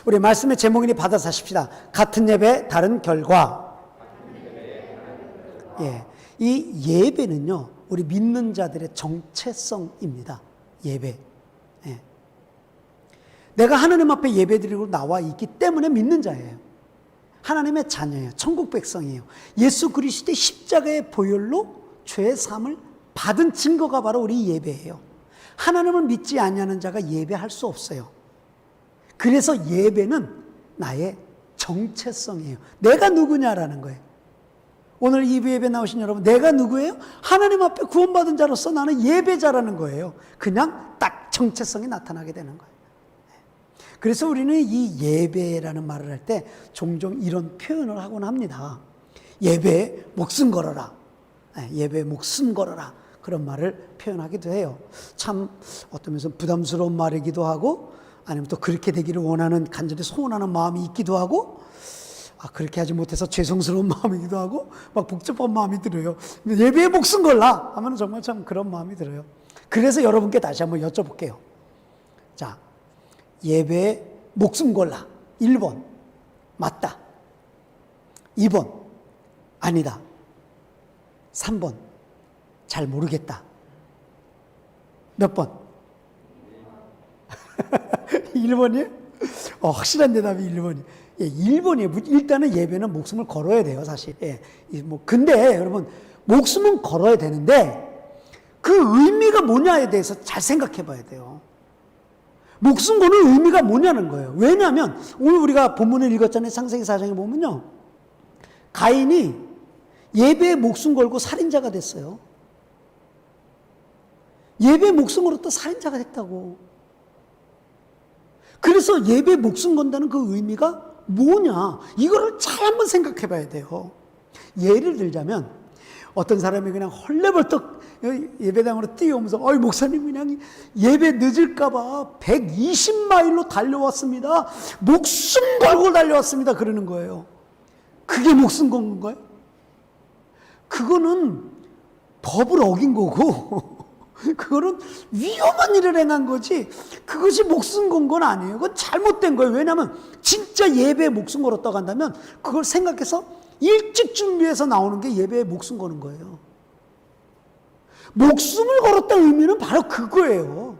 우리 말씀의 제목이니 받아서 하십시다. 같은 예배, 다른 결과. 예, 이 예배는요, 우리 믿는 자들의 정체성입니다. 예배. 예. 내가 하나님 앞에 예배드리고 나와 있기 때문에 믿는 자예요. 하나님의 자녀예요. 천국 백성이에요. 예수 그리스도의 십자가의 보혈로 죄의 사함을 받은 증거가 바로 우리 예배예요. 하나님을 믿지 아니하는 자가 예배할 수 없어요. 그래서 예배는 나의 정체성이에요. 내가 누구냐라는 거예요. 오늘 이 예배 나오신 여러분, 내가 누구예요? 하나님 앞에 구원받은 자로서 나는 예배자라는 거예요. 그냥 딱 정체성이 나타나게 되는 거예요. 그래서 우리는 이 예배라는 말을 할 때 종종 이런 표현을 하곤 합니다. 예배에 목숨 걸어라. 예배에 목숨 걸어라. 그런 말을 표현하기도 해요. 참 어떤 면에서 부담스러운 말이기도 하고, 아니면 또 그렇게 되기를 원하는, 간절히 소원하는 마음이 있기도 하고, 그렇게 하지 못해서 죄송스러운 마음이기도 하고, 막 복잡한 마음이 들어요. 예배에 목숨 걸라 하면 정말 참 그런 마음이 들어요. 그래서 여러분께 다시 한번 여쭤볼게요. 자, 예배에 목숨 걸라. 1번, 맞다. 2번, 아니다. 3번, 잘 모르겠다. 몇 번? 1번이에요? 확실한 대답이 1번이에요. 예, 1번이에요. 일단은 예배는 목숨을 걸어야 돼요, 사실. 예, 근데 여러분, 목숨은 걸어야 되는데 그 의미가 뭐냐에 대해서 잘 생각해 봐야 돼요. 목숨 거는 의미가 뭐냐는 거예요. 왜냐하면 오늘 우리가 본문을 읽었잖아요. 창세기 4장에 보면요, 가인이 예배에 목숨 걸고 살인자가 됐어요. 예배에 목숨 걸었다 살인자가 됐다고. 그래서 예배에 목숨 건다는 그 의미가 뭐냐, 이거를 잘 한번 생각해 봐야 돼요. 예를 들자면 어떤 사람이 그냥 헐레벌떡 예배당으로 뛰어오면서 목사님 그냥 예배 늦을까 봐 120마일로 달려왔습니다. 목숨 걸고 달려왔습니다. 그러는 거예요. 그게 목숨 건 거예요? 그거는 법을 어긴 거고 그거는 위험한 일을 행한 거지, 그것이 목숨 건 건 아니에요. 그건 잘못된 거예요. 왜냐하면 진짜 예배에 목숨 걸었다고 한다면 그걸 생각해서 일찍 준비해서 나오는 게 예배에 목숨 거는 거예요. 목숨을 걸었다는 의미는 바로 그거예요.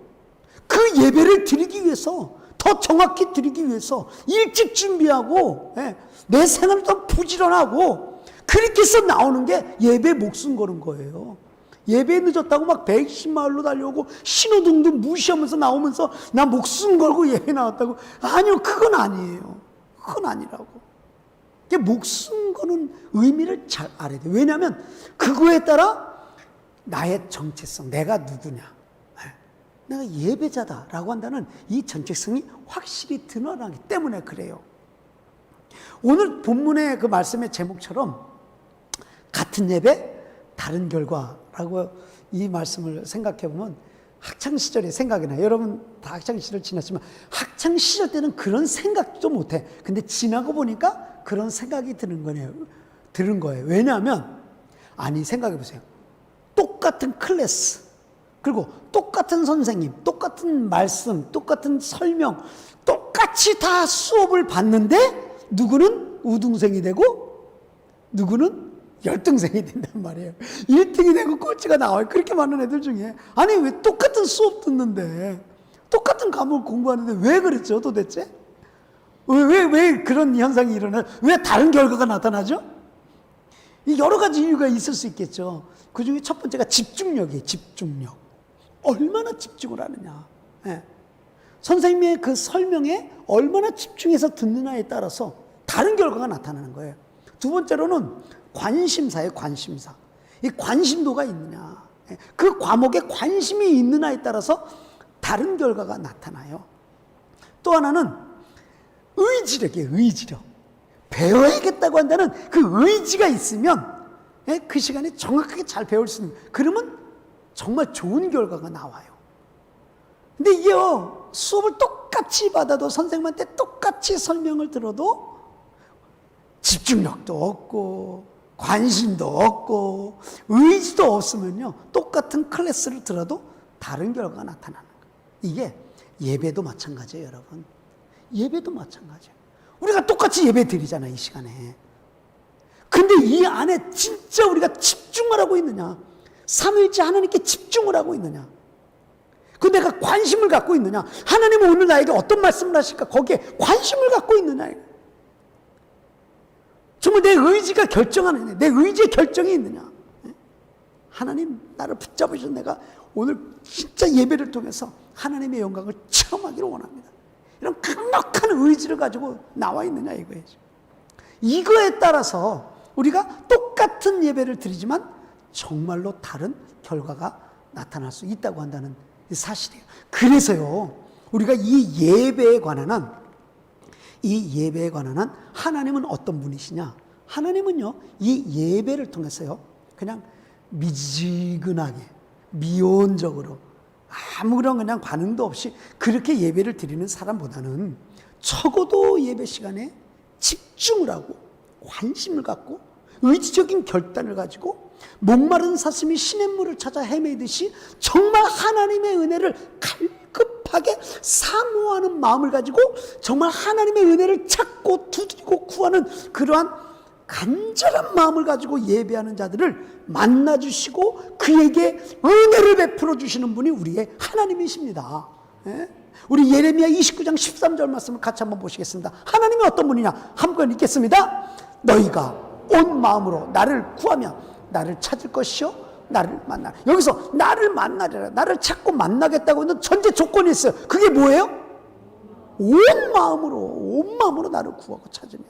그 예배를 드리기 위해서, 더 정확히 드리기 위해서 일찍 준비하고, 내 생활을 더 부지런하고 그렇게 해서 나오는 게 예배에 목숨 거는 거예요. 예배에 늦었다고 막 110마일로 달려오고 신호등도 무시하면서 나오면서 나 목숨 걸고 예배 나왔다고. 아니요, 그건 아니에요. 그건 아니라고. 목숨 거는 의미를 잘 알아야 돼요. 왜냐하면 그거에 따라 나의 정체성, 내가 누구냐, 내가 예배자다라고 한다는 이 정체성이 확실히 드러나기 때문에 그래요. 오늘 본문의 그 말씀의 제목처럼 같은 예배, 다른 결과라고 이 말씀을 생각해 보면 학창시절이 생각이 나요. 여러분 다 학창시절 지났지만 학창시절 때는 그런 생각도 못해. 근데 지나고 보니까 그런 생각이 드는 거예요. 왜냐하면, 생각해 보세요. 똑같은 클래스, 그리고 똑같은 선생님, 똑같은 말씀, 똑같은 설명, 똑같이 다 수업을 받는데 누구는 우등생이 되고 누구는 열등생이 된단 말이에요. 1등이 되고 꼴찌가 나와요. 그렇게 많은 애들 중에. 왜 똑같은 수업 듣는데, 똑같은 과목을 공부하는데 왜 그랬죠, 도대체? 왜 그런 현상이 일어나요? 왜 다른 결과가 나타나죠? 여러 가지 이유가 있을 수 있겠죠. 그 중에 첫 번째가 집중력이에요. 집중력. 얼마나 집중을 하느냐. 선생님의 그 설명에 얼마나 집중해서 듣느냐에 따라서 다른 결과가 나타나는 거예요. 두 번째로는 관심사예요. 관심사. 이 관심도가 있느냐, 그 과목에 관심이 있느냐에 따라서 다른 결과가 나타나요. 또 하나는 의지력이에요. 의지력. 배워야겠다고 한다는 그 의지가 있으면 그 시간에 정확하게 잘 배울 수 있는, 그러면 정말 좋은 결과가 나와요. 근데 이게요, 수업을 똑같이 받아도, 선생님한테 똑같이 설명을 들어도 집중력도 없고 관심도 없고 의지도 없으면요, 똑같은 클래스를 들어도 다른 결과가 나타나는 거예요. 이게 예배도 마찬가지예요, 여러분. 예배도 마찬가지예요. 우리가 똑같이 예배 드리잖아요, 이 시간에. 근데 이 안에 진짜 우리가 집중을 하고 있느냐? 삼위일체 하나님께 집중을 하고 있느냐? 그 내가 관심을 갖고 있느냐? 하나님은 오늘 나에게 어떤 말씀을 하실까? 거기에 관심을 갖고 있느냐? 정말 내 의지가 결정하느냐? 내 의지의 결정이 있느냐? 하나님 나를 붙잡으셔서 내가 오늘 진짜 예배를 통해서 하나님의 영광을 체험하기를 원합니다. 이런 강력한 의지를 가지고 나와 있느냐 이거예요. 이거에 따라서 우리가 똑같은 예배를 드리지만 정말로 다른 결과가 나타날 수 있다고 한다는 사실이에요. 그래서요, 우리가 이 예배에 관한 한 하나님은 어떤 분이시냐? 하나님은요, 이 예배를 통해서요, 그냥 미지근하게, 미온적으로, 아무런 그냥 반응도 없이 그렇게 예배를 드리는 사람보다는 적어도 예배 시간에 집중을 하고, 관심을 갖고, 의지적인 결단을 가지고, 목마른 사슴이 시냇물을 찾아 헤매듯이 정말 하나님의 은혜를 갈급하게 사모하는 마음을 가지고 정말 하나님의 은혜를 찾고 두드리고 구하는 그러한 간절한 마음을 가지고 예배하는 자들을 만나주시고 그에게 은혜를 베풀어 주시는 분이 우리의 하나님이십니다. 예? 우리 예레미야 29장 13절 말씀을 같이 한번 보시겠습니다. 하나님이 어떤 분이냐? 한번 읽겠습니다. 너희가 온 마음으로 나를 구하면 나를 찾을 것이요 나를 만나. 여기서 나를 만나리라, 나를 찾고 만나겠다고 하는 전제 조건이 있어요. 그게 뭐예요? 온 마음으로 나를 구하고 찾으면,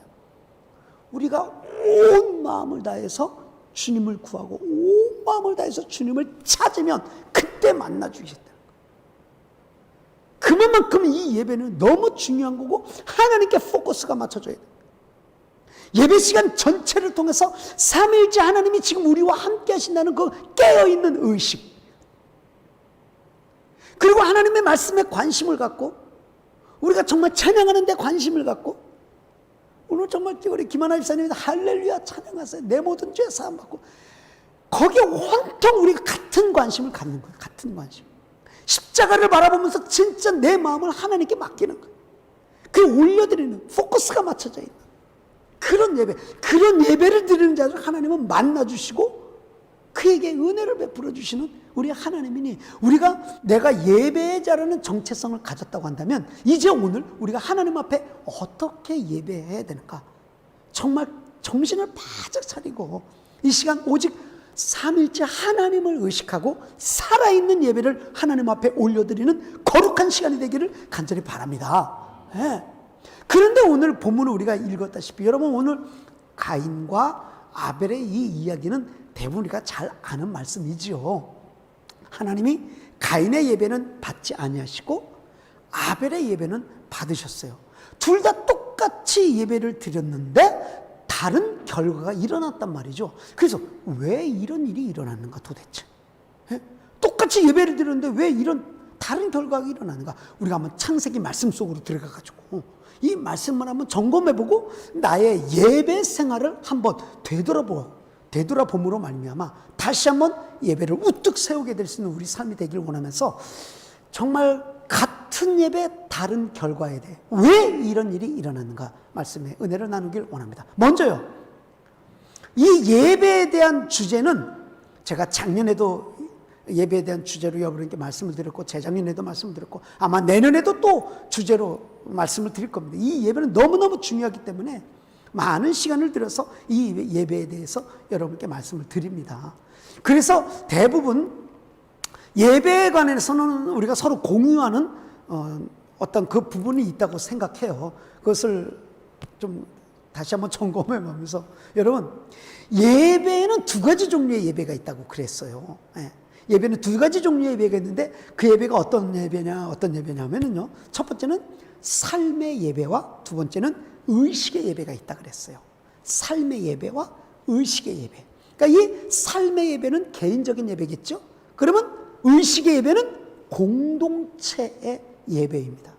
우리가 온 마음을 다해서 주님을 구하고 온 마음을 다해서 주님을 찾으면 그때 만나 주시겠다. 그만큼 이 예배는 너무 중요한 거고 하나님께 포커스가 맞춰져야 돼요. 예배 시간 전체를 통해서 삼위일체 하나님이 지금 우리와 함께 하신다는 그 깨어있는 의식, 그리고 하나님의 말씀에 관심을 갖고 우리가 정말 찬양하는 데 관심을 갖고, 오늘 정말 우리 김하나 집사님이 할렐루야 찬양하세요, 내 모든 죄 사함 받고, 거기에 온통 우리가 같은 관심을 갖는 거예요. 같은 관심, 십자가를 바라보면서 진짜 내 마음을 하나님께 맡기는 거예요. 그 올려드리는 포커스가 맞춰져 있는 그런 예배, 그런 예배를 드리는 자들 하나님은 만나주시고 그에게 은혜를 베풀어 주시는 우리 하나님이니, 우리가 내가 예배자라는 정체성을 가졌다고 한다면 이제 오늘 우리가 하나님 앞에 어떻게 예배해야 되는가, 정말 정신을 바짝 차리고 이 시간 오직 삼일째 하나님을 의식하고 살아있는 예배를 하나님 앞에 올려드리는 거룩한 시간이 되기를 간절히 바랍니다. 네. 그런데 오늘 본문을 우리가 읽었다시피 여러분, 오늘 가인과 아벨의 이 이야기는 대부분 우리가 잘 아는 말씀이지요. 하나님이 가인의 예배는 받지 아니하시고 아벨의 예배는 받으셨어요. 둘 다 똑같이 예배를 드렸는데 다른 결과가 일어났단 말이죠. 그래서 왜 이런 일이 일어났는가 도대체? 예? 똑같이 예배를 드렸는데 왜 이런 다른 결과가 일어나는가? 우리가 한번 창세기 말씀 속으로 들어가가지고 이 말씀만 한번 점검해보고 나의 예배 생활을 한번 되돌아봄으로 말미암아 다시 한번 예배를 우뚝 세우게 될 수 있는 우리 삶이 되길 원하면서, 정말 같은 예배 다른 결과에 대해 왜 이런 일이 일어났는가 말씀에 은혜를 나누길 원합니다. 먼저요, 이 예배에 대한 주제는 제가 작년에도 예배에 대한 주제로 여러분께 말씀을 드렸고, 재작년에도 말씀을 드렸고, 아마 내년에도 또 주제로 말씀을 드릴 겁니다. 이 예배는 너무너무 중요하기 때문에 많은 시간을 들여서 이 예배에 대해서 여러분께 말씀을 드립니다. 그래서 대부분 예배에 관해서는 우리가 서로 공유하는 어떤 그 부분이 있다고 생각해요. 그것을 좀 다시 한번 점검해 보면서, 여러분, 예배에는 두 가지 종류의 예배가 있다고 그랬어요. 예배는 두 가지 종류의 예배가 있는데 그 예배가 어떤 예배냐면요, 첫 번째는 삶의 예배와 두 번째는 의식의 예배가 있다 그랬어요. 삶의 예배와 의식의 예배. 그러니까 이 삶의 예배는 개인적인 예배겠죠. 그러면 의식의 예배는 공동체의 예배입니다.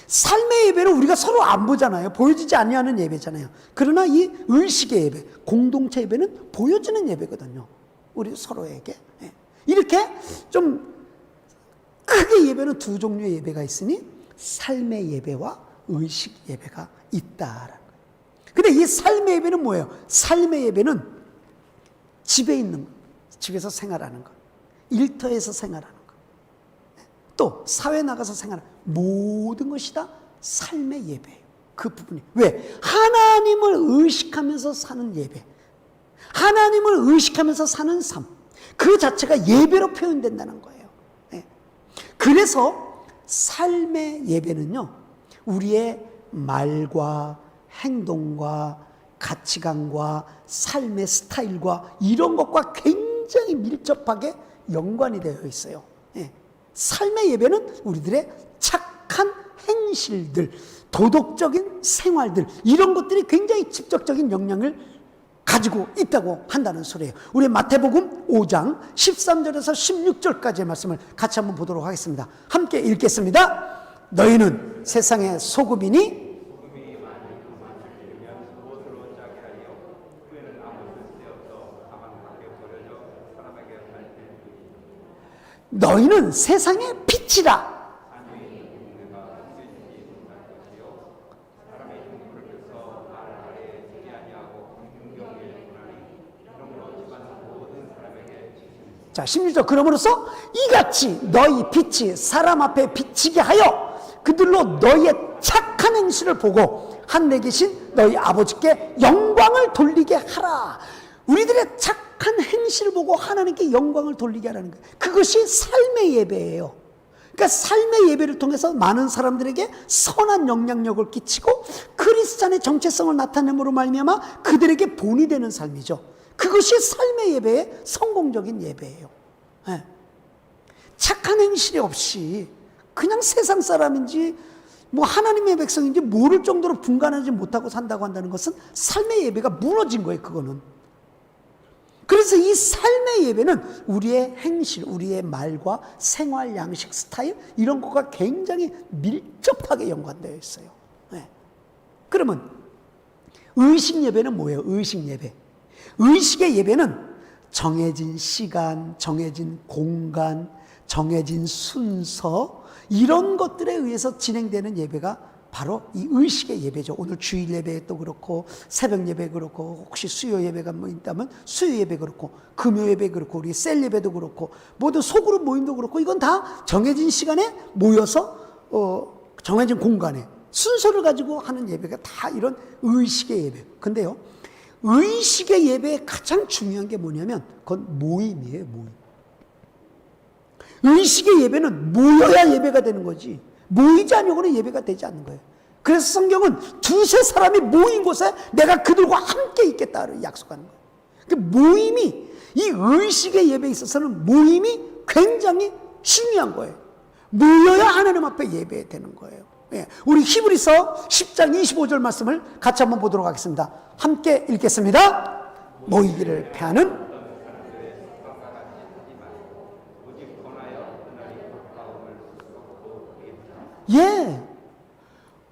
삶의 예배는 우리가 서로 안 보잖아요. 보여지지 아니하는 예배잖아요. 그러나 이 의식의 예배, 공동체 예배는 보여지는 예배거든요. 우리 서로에게. 이렇게 좀 크게 예배는 두 종류의 예배가 있으니 삶의 예배와 의식 예배가 있다라는 거예요. 근데 이 삶의 예배는 뭐예요? 삶의 예배는 집에 있는 거, 집에서 생활하는 거, 일터에서 생활하는 거, 또 사회 나가서 생활하는 모든 것이 다 삶의 예배예요. 그 부분이. 왜? 하나님을 의식하면서 사는 예배, 하나님을 의식하면서 사는 삶, 그 자체가 예배로 표현된다는 거예요. 그래서 삶의 예배는요, 우리의 말과 행동과 가치관과 삶의 스타일과 이런 것과 굉장히 밀접하게 연관이 되어 있어요. 삶의 예배는 우리들의 착한 행실들, 도덕적인 생활들, 이런 것들이 굉장히 직접적인 영향을 가지고 있다고 한다는 소리예요. 우리 마태복음 5장 13절에서 16절까지의 말씀을 같이 한번 보도록 하겠습니다. 함께 읽겠습니다. 너희는 세상의 소금이니 너희는 세상의 빛이라. 자, 16절. 그러므로서 이같이 너희 빛이 사람 앞에 비치게 하여 그들로 너희의 착한 행실을 보고 하늘에 계신 너희 아버지께 영광을 돌리게 하라. 우리들의 착한 행실을 보고 하나님께 영광을 돌리게 하라는 거예요. 그것이 삶의 예배예요. 그러니까 삶의 예배를 통해서 많은 사람들에게 선한 영향력을 끼치고 그리스도의 정체성을 나타냄으로 말미암아 그들에게 본이 되는 삶이죠. 그것이 삶의 예배의 성공적인 예배예요. 네. 착한 행실이 없이 그냥 세상 사람인지 뭐 하나님의 백성인지 모를 정도로 분간하지 못하고 산다고 한다는 것은 삶의 예배가 무너진 거예요. 그거는. 그래서 이 삶의 예배는 우리의 행실, 우리의 말과 생활 양식, 스타일 이런 것과 굉장히 밀접하게 연관되어 있어요. 네. 그러면 의식 예배는 뭐예요? 의식 예배. 의식의 예배는 정해진 시간, 정해진 공간, 정해진 순서 이런 것들에 의해서 진행되는 예배가 바로 이 의식의 예배죠. 오늘 주일 예배도 그렇고 새벽 예배 그렇고 혹시 수요 예배가 뭐 있다면 수요 예배 그렇고 금요 예배 그렇고 우리 셀 예배도 그렇고 모두 소그룹 모임도 그렇고 이건 다 정해진 시간에 모여서 정해진 공간에 순서를 가지고 하는 예배가 다 이런 의식의 예배. 근데요, 의식의 예배의 가장 중요한 게 뭐냐면 그건 모임이에요. 모임. 의식의 예배는 모여야 예배가 되는 거지 모이지 않으려고는 예배가 되지 않는 거예요. 그래서 성경은 두세 사람이 모인 곳에 내가 그들과 함께 있겠다를 약속하는 거예요. 그 모임이, 이 의식의 예배에 있어서는 모임이 굉장히 중요한 거예요. 모여야 하나님 앞에 예배되는 거예요. 우리 히브리서 10장 25절 말씀을 같이 한번 보도록 하겠습니다. 함께 읽겠습니다. 모이기를 패하는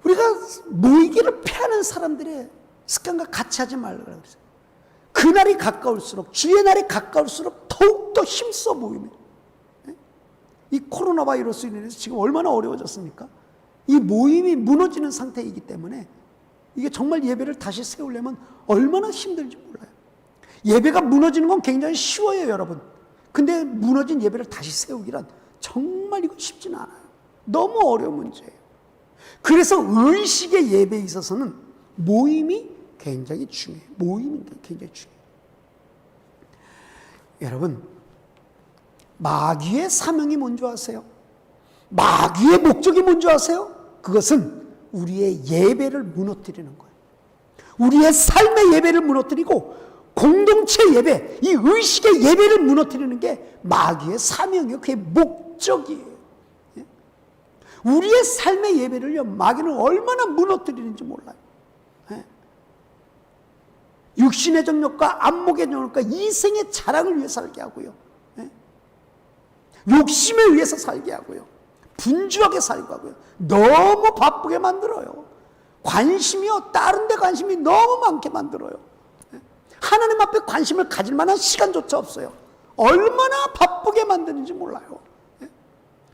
우리가 모이기를 패하는 사람들의 습관과 같이 하지 말라고 그랬어요. 그날이 가까울수록, 주의 날이 가까울수록 더욱더 힘써 모이면, 이 코로나 바이러스로 인해서 지금 얼마나 어려워졌습니까? 이 모임이 무너지는 상태이기 때문에 이게 정말 예배를 다시 세우려면 얼마나 힘들지 몰라요. 예배가 무너지는 건 굉장히 쉬워요, 여러분. 근데 무너진 예배를 다시 세우기란 정말 이건 쉽지는 않아요. 너무 어려운 문제예요. 그래서 의식의 예배에 있어서는 모임이 굉장히 중요해요. 모임이 굉장히 중요해요. 여러분, 마귀의 사명이 뭔지 아세요? 마귀의 목적이 뭔지 아세요? 그것은 우리의 예배를 무너뜨리는 거예요. 우리의 삶의 예배를 무너뜨리고 공동체 예배, 이 의식의 예배를 무너뜨리는 게 마귀의 사명이에요. 그게 목적이에요. 우리의 삶의 예배를요, 마귀는 얼마나 무너뜨리는지 몰라요. 육신의 정욕과 안목의 정욕과 이생의 자랑을 위해 살게 하고요. 욕심에 의해서 살게 하고요. 분주하게 살게 하고요. 너무 바쁘게 만들어요. 관심이요, 다른 데 관심이 너무 많게 만들어요. 하나님 앞에 관심을 가질 만한 시간조차 없어요. 얼마나 바쁘게 만드는지 몰라요.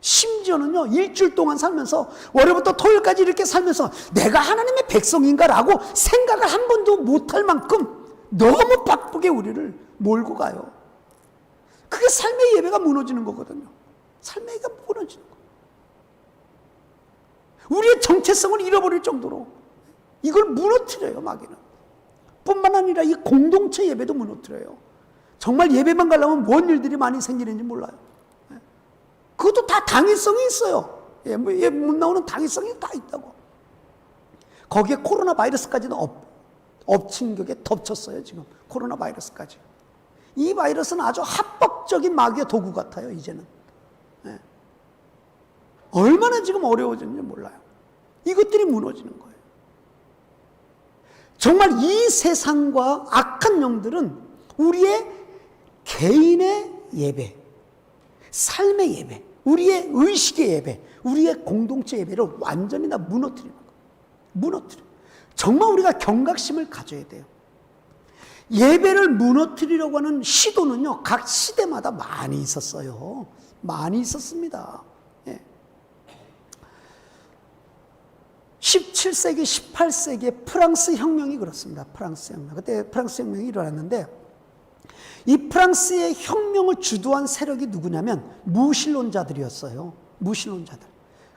심지어는요, 일주일 동안 살면서 월요일부터 토요일까지 이렇게 살면서 내가 하나님의 백성인가라고 생각을 한 번도 못할 만큼 너무 바쁘게 우리를 몰고 가요. 그게 삶의 예배가 무너지는 거거든요. 삶의 예배가 무너지는 거. 우리의 정체성을 잃어버릴 정도로 이걸 무너뜨려요, 마귀는. 뿐만 아니라 이 공동체 예배도 무너뜨려요. 정말 예배만 가려면 뭔 일들이 많이 생기는지 몰라요. 그것도 다 당위성이 있어요. 예, 못 나오는 당위성이 다 있다고. 거기에 코로나 바이러스까지도 엎친 격에 덮쳤어요, 지금. 코로나 바이러스까지. 이 바이러스는 아주 합법적인 마귀의 도구 같아요, 이제는. 예. 얼마나 지금 어려워졌는지 몰라요. 이것들이 무너지는 거예요. 정말 이 세상과 악한 영들은 우리의 개인의 예배, 삶의 예배, 우리의 의식의 예배, 우리의 공동체 예배를 완전히 다 무너뜨리는 거예요. 무너뜨려요. 정말 우리가 경각심을 가져야 돼요. 예배를 무너뜨리려고 하는 시도는요, 각 시대마다 많이 있었어요. 많이 있었습니다. 예. 17세기, 18세기에 프랑스 혁명이 그렇습니다. 프랑스 혁명. 그때 프랑스 혁명이 일어났는데, 이 프랑스의 혁명을 주도한 세력이 누구냐면 무신론자들이었어요. 무신론자들.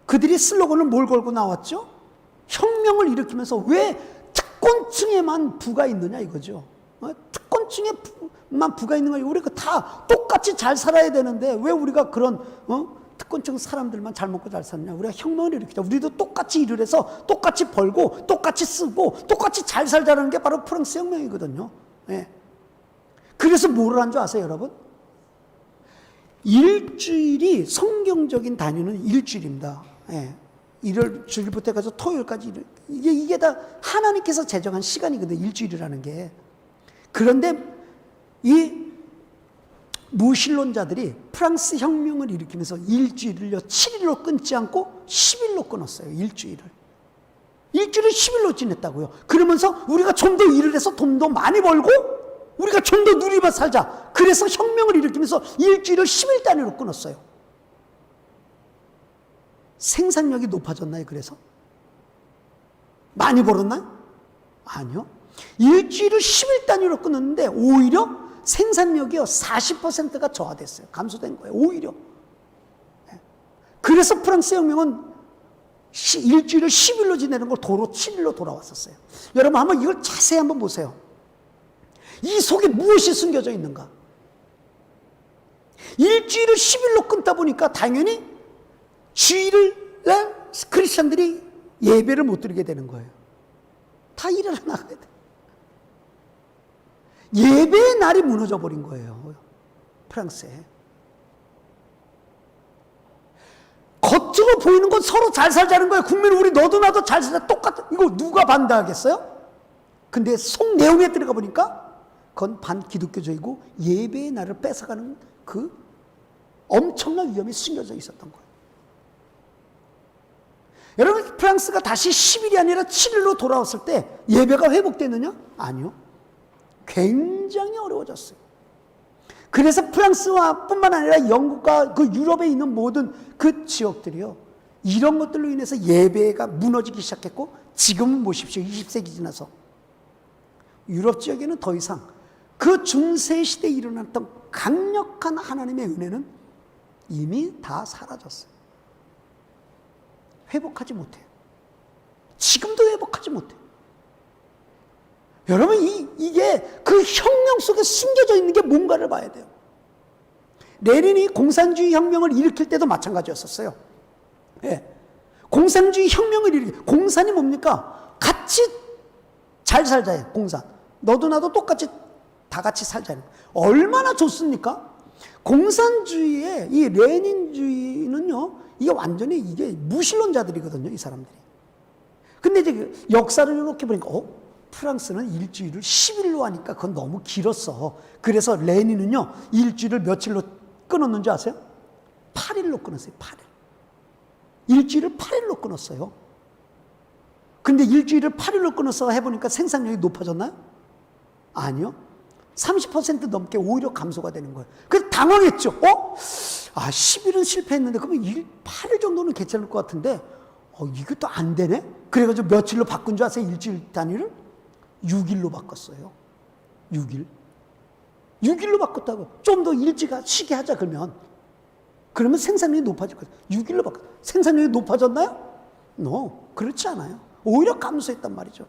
그들이 슬로건을 뭘 걸고 나왔죠? 혁명을 일으키면서 왜 특권층에만 부가 있느냐 이거죠. 특권층에만 부가 있는 거예요. 우리가 다 똑같이 잘 살아야 되는데 왜 우리가 그런 특권층 사람들만 잘 먹고 잘 사느냐. 우리가 혁명을 일으키자. 우리도 똑같이 일을 해서 똑같이 벌고 똑같이 쓰고 똑같이 잘 살자는 게 바로 프랑스 혁명이거든요. 예. 그래서 뭐를 한 줄 아세요, 여러분? 일주일이 성경적인 단위는 일주일입니다. 예. 일요일 주일부터 해서 토요일까지 이게 다 하나님께서 제정한 시간이거든요. 일주일이라는 게. 그런데 이 무신론자들이 프랑스 혁명을 일으키면서 일주일을요 7일로 끊지 않고 10일로 끊었어요. 일주일을 10일로 지냈다고요. 그러면서 우리가 좀 더 일을 해서 돈 더 많이 벌고 우리가 좀 더 누리며 살자. 그래서 혁명을 일으키면서 일주일을 10일 단위로 끊었어요. 생산력이 높아졌나요? 그래서? 많이 벌었나요? 아니요. 일주일을 10일 단위로 끊었는데 오히려 생산력이요 40%가 저하됐어요. 감소된 거예요. 오히려. 그래서 프랑스 혁명은 일주일을 10일로 지내는 걸 도로 7일로 돌아왔었어요. 여러분 한번 이걸 자세히 한번 보세요. 이 속에 무엇이 숨겨져 있는가? 일주일을 10일로 끊다 보니까 당연히 주일날 크리스천들이 예배를 못 드리게 되는 거예요. 다 일하러 나가야 돼. 예배의 날이 무너져 버린 거예요. 프랑스에. 겉으로 보이는 건 서로 잘 살자는 거예요. 국민 우리 너도 나도 잘 살자. 똑같은. 이거 누가 반대하겠어요? 근데 속 내용에 들어가 보니까 그건 반기독교적이고 예배의 날을 뺏어가는 그 엄청난 위험이 숨겨져 있었던 거예요. 여러분 프랑스가 다시 10일이 아니라 7일로 돌아왔을 때 예배가 회복됐느냐? 아니요. 굉장히 어려워졌어요. 그래서 프랑스와 뿐만 아니라 영국과 그 유럽에 있는 모든 그 지역들이요. 이런 것들로 인해서 예배가 무너지기 시작했고 지금은 보십시오. 20세기 지나서. 유럽 지역에는 더 이상 그 중세 시대에 일어났던 강력한 하나님의 은혜는 이미 다 사라졌어요. 회복하지 못해요. 지금도 회복하지 못해요. 여러분 이게 그 혁명 속에 숨겨져 있는 게 뭔가를 봐야 돼요. 레닌이 공산주의 혁명을 일으킬 때도 마찬가지였었어요. 예. 공산주의 혁명을 일으킬 공산이 뭡니까? 같이 잘 살자예요. 공산. 너도 나도 똑같이 다 같이 살자는. 얼마나 좋습니까? 공산주의의 이 레닌주의는요. 이게 완전히 이게 무신론자들이거든요. 이 사람들이. 근데 이제 역사를 이렇게 보니까 프랑스는 일주일을 10일로 하니까 그건 너무 길었어. 그래서 레닌은요. 일주일을 며칠로 끊었는지 아세요? 8일로 끊었어요. 8일. 일주일을 8일로 끊었어요. 근데 일주일을 8일로 끊어서 해보니까 생산력이 높아졌나요? 아니요. 30% 넘게 오히려 감소가 되는 거예요. 그래서 당황했죠. 10일은 실패했는데 그러면 8일 정도는 괜찮을 것 같은데 이것도 안 되네? 그래가지고 며칠로 바꾼 줄 아세요? 일주일 단위를? 6일로 바꿨어요. 6일. 6일로 바꿨다고. 좀 더 일찍 쉬게 하자 그러면 생산력이 높아질 거예요. 6일로 바꿨. 생산력이 높아졌나요? 그렇지 않아요. 오히려 감소했단 말이죠.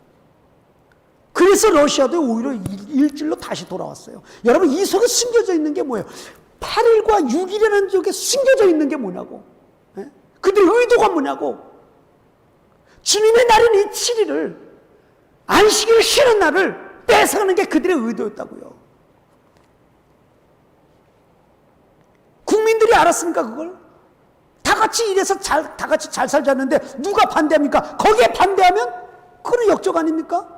그래서 러시아도 오히려 일주일로 다시 돌아왔어요. 여러분, 이 속에 숨겨져 있는 게 뭐예요? 8일과 6일이라는 쪽에 숨겨져 있는 게 뭐냐고. 예? 그들의 의도가 뭐냐고. 주님의 날인 이 7일을, 안식일을 쉬는 날을 뺏어가는 게 그들의 의도였다고요. 국민들이 알았습니까, 그걸? 다 같이 일해서 다 같이 잘 살자는데 누가 반대합니까? 거기에 반대하면 그건 역적 아닙니까?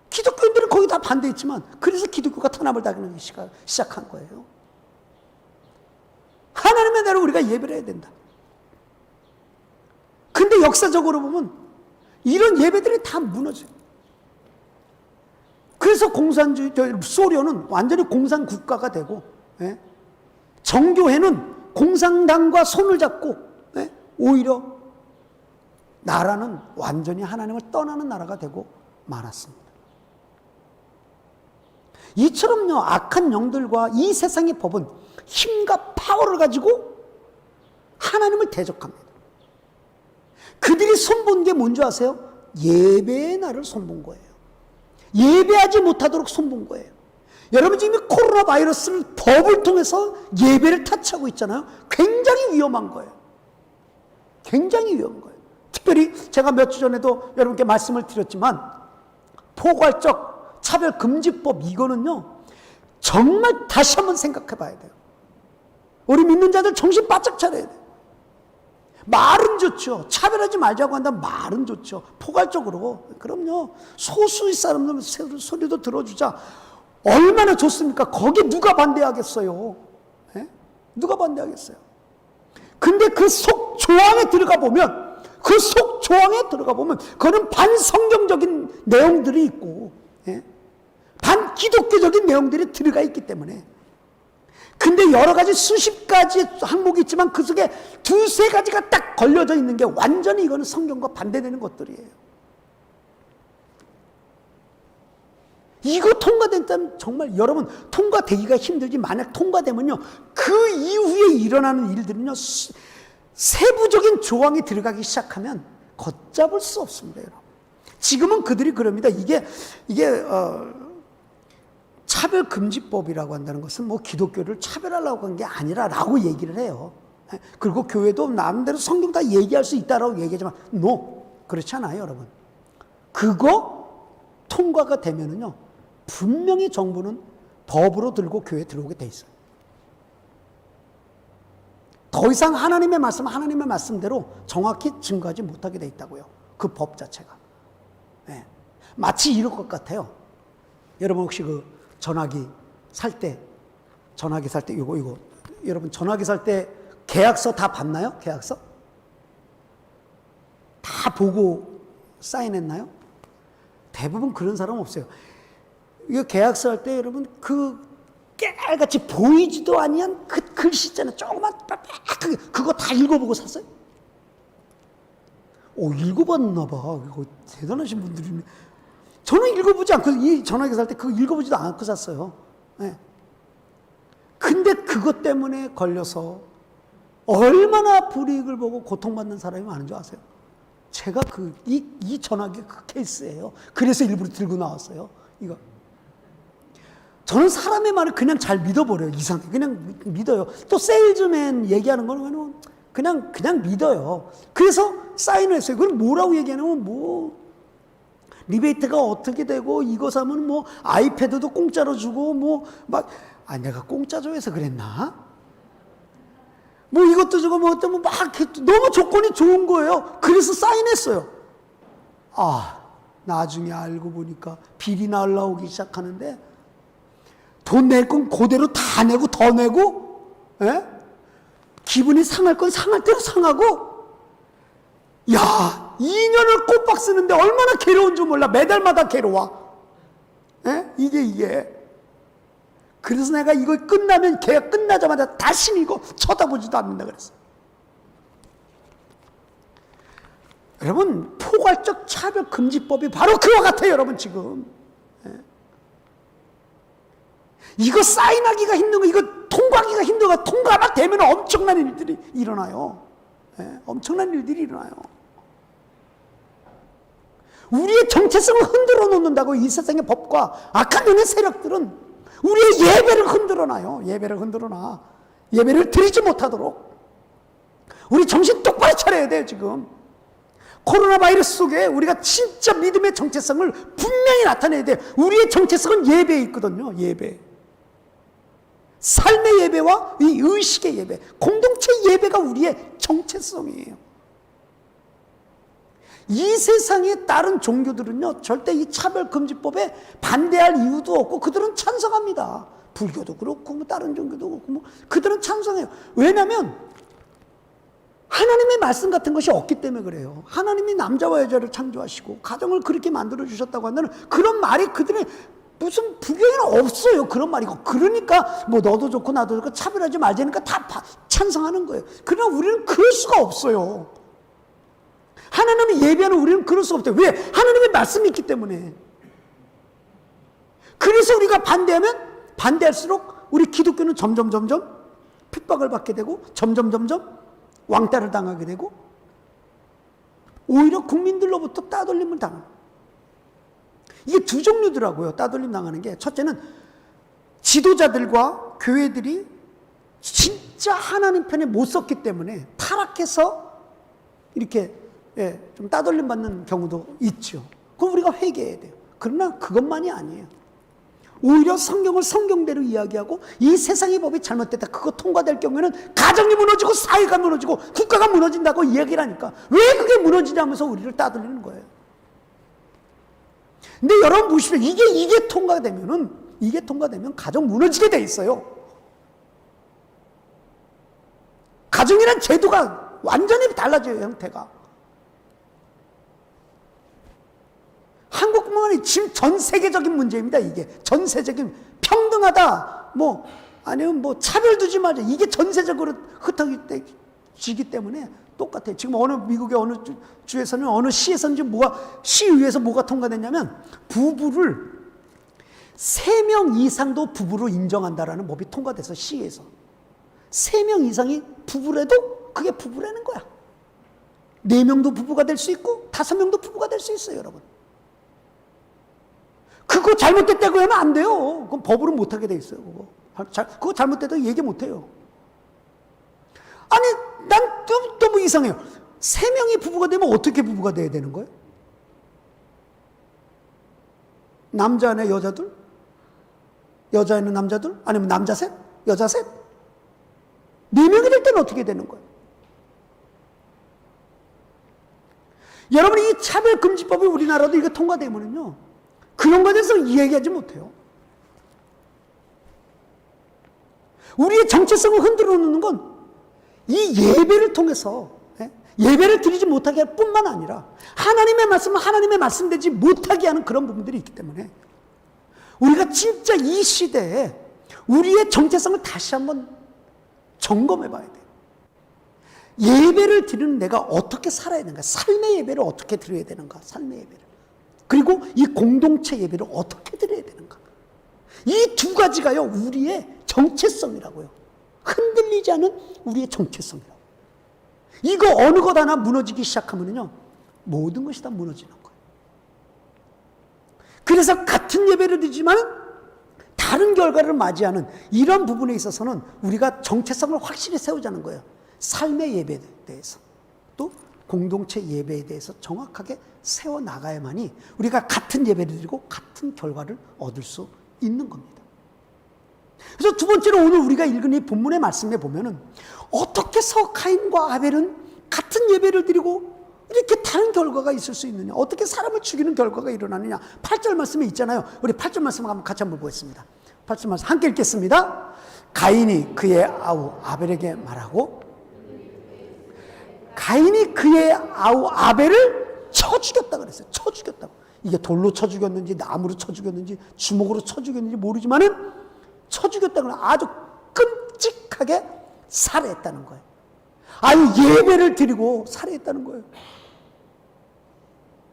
기독교인들은 거기 다 반대했지만 그래서 기독교가 탄압을 당하기 시작한 거예요. 하나님의 나라를 우리가 예배를 해야 된다. 근데 역사적으로 보면 이런 예배들이 다 무너져요. 그래서 소련은 완전히 공산국가가 되고, 정교회는 공산당과 손을 잡고, 오히려 나라는 완전히 하나님을 떠나는 나라가 되고 말았습니다. 이처럼요, 악한 영들과 이 세상의 법은 힘과 파워를 가지고 하나님을 대적합니다. 그들이 손본 게 뭔지 아세요? 예배의 날을 손본 거예요. 예배하지 못하도록 손본 거예요. 여러분, 지금 코로나 바이러스를 법을 통해서 예배를 타치하고 있잖아요. 굉장히 위험한 거예요. 굉장히 위험한 거예요. 특별히 제가 몇 주 전에도 여러분께 말씀을 드렸지만 포괄적 차별금지법, 이거는요 정말 다시 한번 생각해 봐야 돼요. 우리 믿는 자들 정신 바짝 차려야 돼요. 말은 좋죠. 차별하지 말자고 한다면 말은 좋죠. 포괄적으로. 그럼요. 소수의 사람들 소리도 들어주자. 얼마나 좋습니까? 거기 누가 반대하겠어요? 누가 반대하겠어요? 근데 그 속 조항에 들어가 보면, 그거는 반성경적인 내용들이 있고, 반기독교적인 내용들이 들어가 있기 때문에. 근데 여러 가지 수십 가지 항목이 있지만 그 속에 두세 가지가 딱 걸려져 있는 게 완전히 이거는 성경과 반대되는 것들이에요. 이거 통과된다면 정말 여러분 통과되기가 힘들지, 만약 통과되면요 그 이후에 일어나는 일들은요 세부적인 조항이 들어가기 시작하면 걷잡을 수 없습니다. 여러분. 지금은 그들이 그럽니다. 이게 차별금지법이라고 한다는 것은 뭐 기독교를 차별하려고 한 게 아니라라고 얘기를 해요. 그리고 교회도 남대로 성경 다 얘기할 수 있다라고 얘기하지만 그렇지 않아요, 여러분. 그거 통과가 되면은요 분명히 정부는 법으로 들고 교회에 들어오게 돼 있어요. 더 이상 하나님의 말씀대로 정확히 증거하지 못하게 돼 있다고요. 그 법 자체가. 마치 이럴 것 같아요. 여러분 혹시 전화기 살 때 이거 여러분 전화기 살 때 계약서 다 봤나요? 계약서? 다 보고 사인했나요? 대부분 그런 사람 없어요. 이거 계약서 할 때 여러분 깨알같이 보이지도 아니한 그 글씨 있잖아요. 조그만 그거 다 읽어보고 샀어요? 읽어봤나 봐. 이거 대단하신 분들이네. 저는 읽어보지 않고 이 전화기 살 때 그거 읽어보지도 않고 샀어요. 근데 그것 때문에 걸려서 얼마나 불이익을 보고 고통받는 사람이 많은 줄 아세요? 제가 이 전화기 그 케이스예요. 그래서 일부러 들고 나왔어요. 이거. 저는 사람의 말을 그냥 잘 믿어버려요. 이상하게. 그냥 믿어요. 또 세일즈맨 얘기하는 거는 그냥 믿어요. 그래서 사인을 했어요. 그걸 뭐라고 얘기하냐면 리베이트가 어떻게 되고 이거 사면 아이패드도 공짜로 주고 내가 공짜 줘서 그랬나? 이것도 주고 너무 조건이 좋은 거예요. 그래서 사인했어요. 나중에 알고 보니까 비리 날라오기 시작하는데 돈 낼 건 그대로 다 내고 더 내고, 기분이 상할 건 상할 대로 상하고, 2년을 꼬박 쓰는데 얼마나 괴로운 줄 몰라. 매달마다 괴로워. 이게. 그래서 내가 이걸 끝나면 계약 끝나자마자 다시는 이거 쳐다보지도 않는다 그랬어요. 여러분, 포괄적 차별금지법이 바로 그와 같아요, 여러분, 지금. 이거 사인하기가 힘든 거, 이거 통과하기가 힘든 거, 통과만 되면 엄청난 일들이 일어나요. 엄청난 일들이 일어나요. 우리의 정체성을 흔들어 놓는다고 이 세상의 법과 악한 영의 세력들은 우리의 예배를 흔들어 놔요. 예배를 흔들어 놔. 예배를 드리지 못하도록. 우리 정신 똑바로 차려야 돼요, 지금. 코로나 바이러스 속에 우리가 진짜 믿음의 정체성을 분명히 나타내야 돼요. 우리의 정체성은 예배에 있거든요, 예배. 삶의 예배와 이 의식의 예배, 공동체 예배가 우리의 정체성이에요. 이 세상의 다른 종교들은요, 절대 이 차별금지법에 반대할 이유도 없고 그들은 찬성합니다. 불교도 그렇고 뭐 다른 종교도 그렇고 뭐 그들은 찬성해요. 왜냐하면 하나님의 말씀 같은 것이 없기 때문에 그래요. 하나님이 남자와 여자를 창조하시고 가정을 그렇게 만들어 주셨다고 한다는 그런 말이 그들의 무슨 불교에는 없어요. 그런 말이고. 그러니까 뭐 너도 좋고 나도 좋고 차별하지 말자니까 다 찬성하는 거예요. 그러나 우리는 그럴 수가 없어요. 하나님의 예배하는 우리는 그럴 수가 없어요. 왜? 하나님의 말씀이 있기 때문에. 그래서 우리가 반대하면 반대할수록 우리 기독교는 점점 핍박을 받게 되고 점점 왕따를 당하게 되고 오히려 국민들로부터 따돌림을 당합니다. 이게 두 종류더라고요. 따돌림 당하는 게. 첫째는 지도자들과 교회들이 진짜 하나님 편에 못 섰기 때문에 타락해서 이렇게 좀 따돌림 받는 경우도 있죠. 그럼 우리가 회개해야 돼요. 그러나 그것만이 아니에요. 오히려 성경을 성경대로 이야기하고 이 세상의 법이 잘못됐다. 그거 통과될 경우에는 가정이 무너지고 사회가 무너지고 국가가 무너진다고 이야기를 하니까 왜 그게 무너지냐면서 우리를 따돌리는 거예요. 근데 여러분 보십시오. 이게 통과되면 가정 무너지게 돼 있어요. 가정이란 제도가 완전히 달라져요, 형태가. 한국뿐만 아니라 지금 전 세계적인 문제입니다, 이게. 전세적인 평등하다, 아니면 차별 두지 말자. 이게 전세적으로 흩어지기 때문에 똑같아요. 지금 미국의 어느 주에서는 어느 시에서는 시의회에서 뭐가 통과됐냐면 부부를 3명 이상도 부부로 인정한다라는 법이 통과돼서 시에서 3명 이상이 부부래도 그게 부부라는 거야. 4명도 부부가 될 수 있고 5명도 부부가 될 수 있어요, 여러분. 그거 잘못됐다고 하면 안 돼요. 그건 법으로 못하게 돼 있어요. 그거 잘못됐다고 얘기 못해요. 아니, 난 너무 이상해요. 3명이 부부가 되면 어떻게 부부가 돼야 되는 거예요? 남자 안에 여자들? 여자에는 남자들? 아니면 남자 셋? 여자 셋? 4명이 될 때는 어떻게 되는 거예요? 여러분, 이 차별금지법이 우리나라도 이거 통과되면은요, 그런 것에 대해서 이야기하지 못해요. 우리의 정체성을 흔들어 놓는 건 이 예배를 통해서 예배를 드리지 못하게 할 뿐만 아니라 하나님의 말씀은 하나님의 말씀되지 못하게 하는 그런 부분들이 있기 때문에 우리가 진짜 이 시대에 우리의 정체성을 다시 한번 점검해 봐야 돼요. 예배를 드리는 내가 어떻게 살아야 되는가? 삶의 예배를 어떻게 드려야 되는가? 삶의 예배를. 그리고 이 공동체 예배를 어떻게 드려야 되는가? 이 두 가지가요, 우리의 정체성이라고요. 흔들리지 않은 우리의 정체성이라고. 이거 어느 것 하나 무너지기 시작하면요, 모든 것이 다 무너지는 거예요. 그래서 같은 예배를 드리지만 다른 결과를 맞이하는 이런 부분에 있어서는 우리가 정체성을 확실히 세우자는 거예요. 삶의 예배에 대해서, 또 공동체 예배에 대해서 정확하게 세워나가야만이 우리가 같은 예배를 드리고 같은 결과를 얻을 수 있는 겁니다. 그래서 두 번째로 오늘 우리가 읽은 이 본문의 말씀에 보면은 어떻게 해서 가인과 아벨은 같은 예배를 드리고 이렇게 다른 결과가 있을 수 있느냐, 어떻게 사람을 죽이는 결과가 일어나느냐. 8절 말씀에 있잖아요. 우리 8절 말씀 한번 같이 한번 보겠습니다. 8절 말씀 함께 읽겠습니다. 가인이 그의 아우 아벨에게 말하고, 가인이 그의 아우 아벨을 쳐 죽였다 그랬어요. 쳐 죽였다고. 이게 돌로 쳐 죽였는지 나무로 쳐 죽였는지 주먹으로 쳐 죽였는지 모르지만은 쳐 죽였다는 걸 아주 끔찍하게 살해했다는 거예요. 아유, 예배를 드리고 살해했다는 거예요.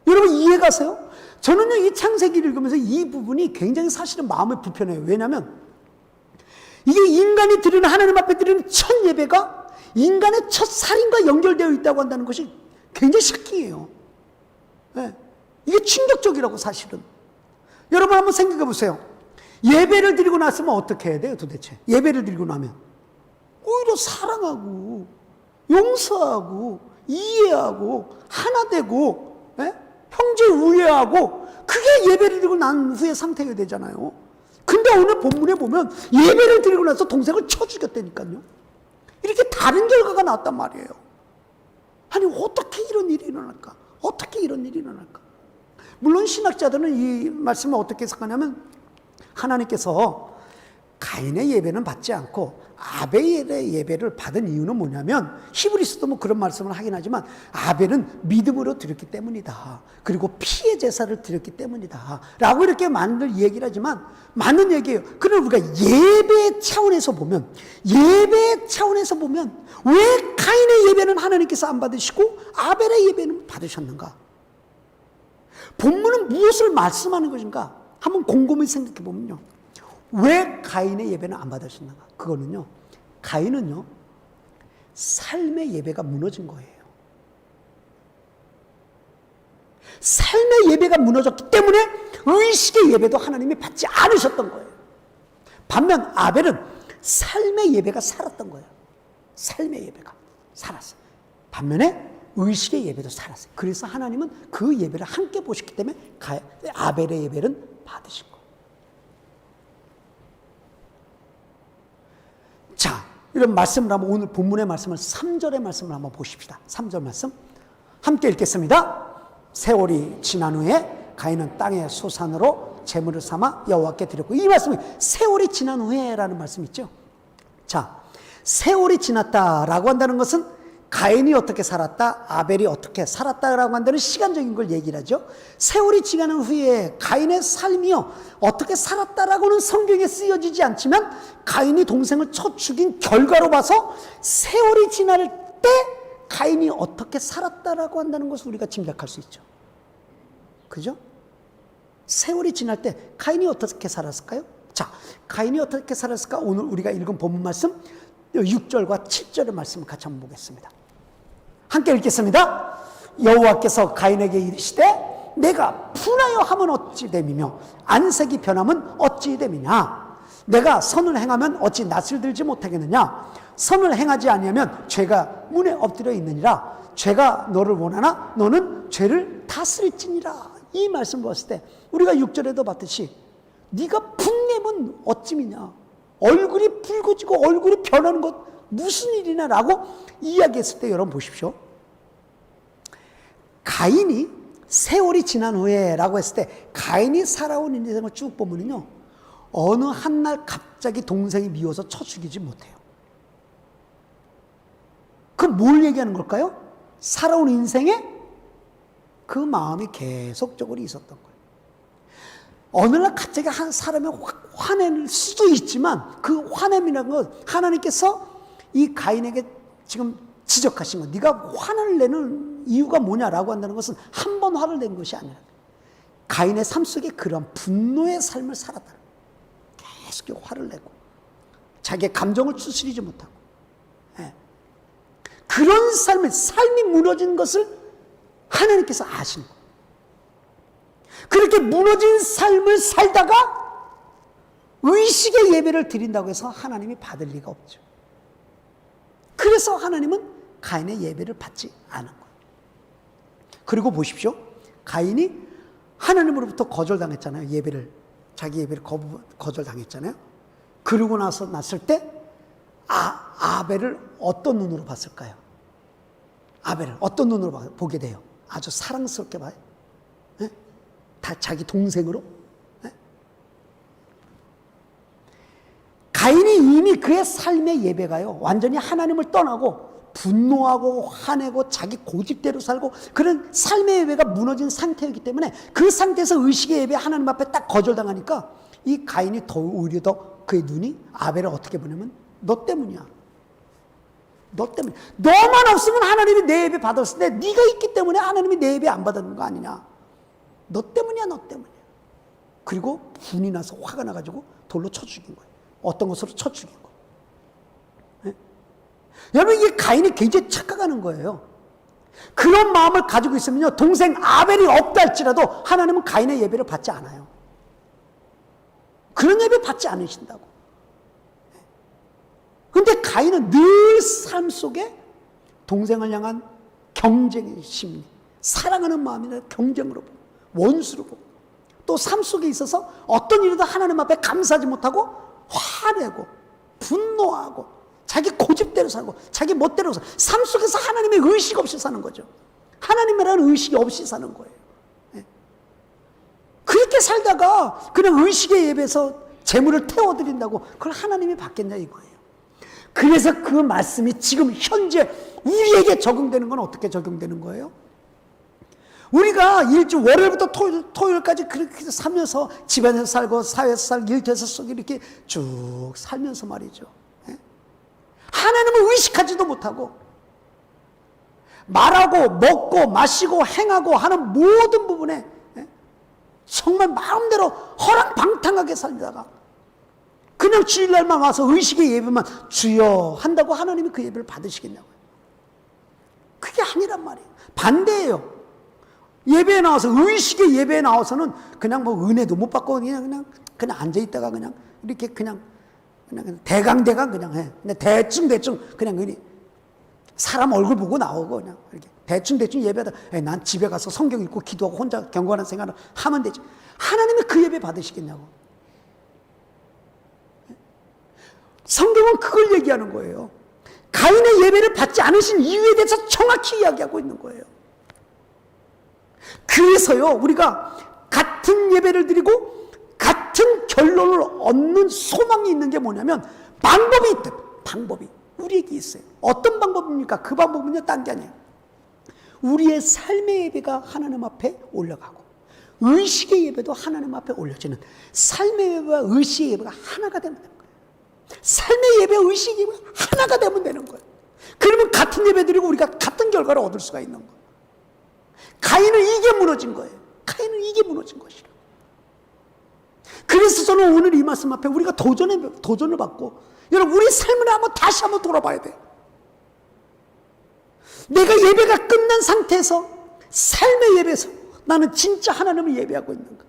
여러분 이해가세요? 저는요, 이 창세기를 읽으면서 이 부분이 굉장히 사실은 마음이 불편해요. 왜냐하면 이게 인간이 드리는, 하나님 앞에 드리는 첫 예배가 인간의 첫 살인과 연결되어 있다고 한다는 것이 굉장히 신기해요. 네. 이게 충격적이라고 사실은. 여러분 한번 생각해 보세요. 예배를 드리고 났으면 어떻게 해야 돼요 도대체? 예배를 드리고 나면 오히려 사랑하고 용서하고 이해하고 하나 되고, 네? 형제 우애하고, 그게 예배를 드리고 난 후의 상태가 되잖아요. 근데 오늘 본문에 보면 예배를 드리고 나서 동생을 쳐 죽였다니까요. 이렇게 다른 결과가 나왔단 말이에요. 아니 어떻게 이런 일이 일어날까? 어떻게 이런 일이 일어날까? 물론 신학자들은 이 말씀을 어떻게 해석하냐면, 하나님께서 가인의 예배는 받지 않고 아벨의 예배를 받은 이유는 뭐냐면, 히브리서도 뭐 그런 말씀을 하긴 하지만 아벨은 믿음으로 드렸기 때문이다. 그리고 피의 제사를 드렸기 때문이다. 라고 이렇게 많은 얘기를 하지만 맞는 얘기예요. 그럼 우리가 예배 차원에서 보면 왜 가인의 예배는 하나님께서 안 받으시고 아벨의 예배는 받으셨는가? 본문은 무엇을 말씀하는 것인가? 한번 곰곰이 생각해 보면요. 왜 가인의 예배는 안 받으셨는가? 그거는요, 가인은요, 삶의 예배가 무너진 거예요. 삶의 예배가 무너졌기 때문에 의식의 예배도 하나님이 받지 않으셨던 거예요. 반면 아벨은 삶의 예배가 살았던 거예요. 삶의 예배가 살았어요. 반면에 의식의 예배도 살았어요. 그래서 하나님은 그 예배를 함께 보셨기 때문에 아벨의 예배는 받으신 거예요. 자, 이런 말씀을 한번, 오늘 본문의 말씀을 3절의 말씀을 한번 보십시다. 3절 말씀 함께 읽겠습니다. 세월이 지난 후에 가인은 땅의 소산으로 제물을 삼아 여호와께 드렸고, 이 말씀이 세월이 지난 후에라는 말씀 있죠. 자, 세월이 지났다라고 한다는 것은 가인이 어떻게 살았다, 아벨이 어떻게 살았다라고 한다는 시간적인 걸 얘기를 하죠. 세월이 지나는 후에 가인의 삶이요 어떻게 살았다라고는 성경에 쓰여지지 않지만, 가인이 동생을 쳐 죽인 결과로 봐서 세월이 지날 때 가인이 어떻게 살았다라고 한다는 것을 우리가 짐작할 수 있죠. 그죠? 세월이 지날 때 가인이 어떻게 살았을까요? 자, 가인이 어떻게 살았을까? 오늘 우리가 읽은 본문 말씀 6절과 7절의 말씀을 같이 한번 보겠습니다. 함께 읽겠습니다. 여호와께서 가인에게 이르시되 내가 분하여 하면 어찌 됨이며 안색이 변하면 어찌 됨이냐? 내가 선을 행하면 어찌 낯을 들지 못하겠느냐? 선을 행하지 아니하면 죄가 문에 엎드려 있느니라. 죄가 너를 원하나 너는 죄를 다스릴지니라. 이 말씀 봤을 때 우리가 6절에도 봤듯이 네가 분내면 어찌미냐? 얼굴이 붉어지고 얼굴이 변하는 것 무슨 일이냐 라고 이야기했을 때 여러분 보십시오. 가인이 세월이 지난 후에 라고 했을 때 가인이 살아온 인생을 쭉 보면요, 어느 한날 갑자기 동생이 미워서 쳐 죽이지 못해요. 그럼 뭘 얘기하는 걸까요? 살아온 인생에 그 마음이 계속적으로 있었던 거예요. 어느 날 갑자기 한 사람이 화낼 수도 있지만 그 화냄이라는 건 하나님께서 이 가인에게 지금 지적하신 거, 네가 화를 내는 이유가 뭐냐라고 한다는 것은 한 번 화를 낸 것이 아니라 가인의 삶 속에 그런 분노의 삶을 살았다. 계속 화를 내고 자기의 감정을 추스리지 못하고, 예. 그런 삶이 무너진 것을 하나님께서 아신 거예요. 그렇게 무너진 삶을 살다가 의식의 예배를 드린다고 해서 하나님이 받을 리가 없죠. 그래서 하나님은 가인의 예배를 받지 않은 거예요. 그리고 보십시오. 가인이 하나님으로부터 거절당했잖아요. 자기 예배를 거절당했잖아요. 그러고 났을 때 아벨을 어떤 눈으로 봤을까요? 아벨을 어떤 눈으로 보게 돼요? 아주 사랑스럽게 봐요. 네? 다 자기 동생으로. 네? 가인이 이미 그의 삶의 예배가요, 완전히 하나님을 떠나고 분노하고 화내고 자기 고집대로 살고 그런 삶의 예배가 무너진 상태이기 때문에 그 상태에서 의식의 예배 하나님 앞에 딱 거절당하니까 이 가인이 오히려 더 그의 눈이 아벨을 어떻게 보냐면 너 때문이야. 너 때문에. 너만 없으면 하나님이 내 예배 받았을 때 네가 있기 때문에 하나님이 내 예배 안 받는 거 아니냐. 너 때문이야, 너 때문이야. 그리고 분이 나서 화가 나가지고 돌로 쳐 죽인 거예요. 어떤 것으로 쳐 죽인 거예요. 네? 여러분, 이게 가인이 굉장히 착각하는 거예요. 그런 마음을 가지고 있으면요, 동생 아벨이 없다 할지라도 하나님은 가인의 예배를 받지 않아요. 그런 예배 받지 않으신다고. 그런데 가인은 늘 삶 속에 동생을 향한 경쟁의 심리, 사랑하는 마음이나 경쟁으로 보고, 원수로 보고, 또 삶 속에 있어서 어떤 일이도 하나님 앞에 감사하지 못하고 화내고 분노하고 자기 고집대로 살고 자기 멋대로 살고, 삶 속에서 하나님의 의식 없이 사는 거죠. 하나님이라는 의식이 없이 사는 거예요. 그렇게 살다가 그냥 의식의 예배에서 재물을 태워드린다고 그걸 하나님이 받겠냐 이거예요. 그래서 그 말씀이 지금 현재 우리에게 적용되는 건 어떻게 적용되는 거예요? 우리가 일주 월요일부터 토요일까지 그렇게 살면서 집안에서 살고 사회에서 살고 일터에서 살고 이렇게 쭉 살면서 말이죠. 하나님을 의식하지도 못하고 말하고 먹고 마시고 행하고 하는 모든 부분에 정말 마음대로 허랑방탕하게 살다가 그냥 주일날만 와서 의식의 예배만 주여 한다고 하나님이 그 예배를 받으시겠냐고요. 그게 아니란 말이에요. 반대예요. 예배에 나와서, 의식의 예배에 나와서는 그냥 뭐 은혜도 못 받고 그냥 앉아있다가 그냥 이렇게 그냥 대강 그냥 해. 근데 대충 그냥 사람 얼굴 보고 나오고 그냥 이렇게 대충 예배하다 난 집에 가서 성경 읽고 기도하고 혼자 경건한 생활을 하면 되지. 하나님이 그 예배 받으시겠냐고. 성경은 그걸 얘기하는 거예요. 가인의 예배를 받지 않으신 이유에 대해서 정확히 이야기하고 있는 거예요. 그래서요, 우리가 같은 예배를 드리고 같은 결론을 얻는 소망이 있는 게 뭐냐면 방법이 있다. 방법이 우리에게 있어요. 어떤 방법입니까? 그 방법은요, 딴 게 아니에요. 우리의 삶의 예배가 하나님 앞에 올라가고 의식의 예배도 하나님 앞에 올려지는, 삶의 예배와 의식의 예배가 하나가 되는 거예요. 삶의 예배와 의식의 예배가 하나가 되면 되는 거예요. 그러면 같은 예배 드리고 우리가 같은 결과를 얻을 수가 있는 거예요. 가인은 이게 무너진 거예요. 가인은 이게 무너진 것이라. 그래서 저는 오늘 이 말씀 앞에 우리가 도전을 받고, 여러분, 우리 삶을 다시 한번 돌아봐야 돼요. 내가 예배가 끝난 상태에서 삶의 예배에서 나는 진짜 하나님을 예배하고 있는가?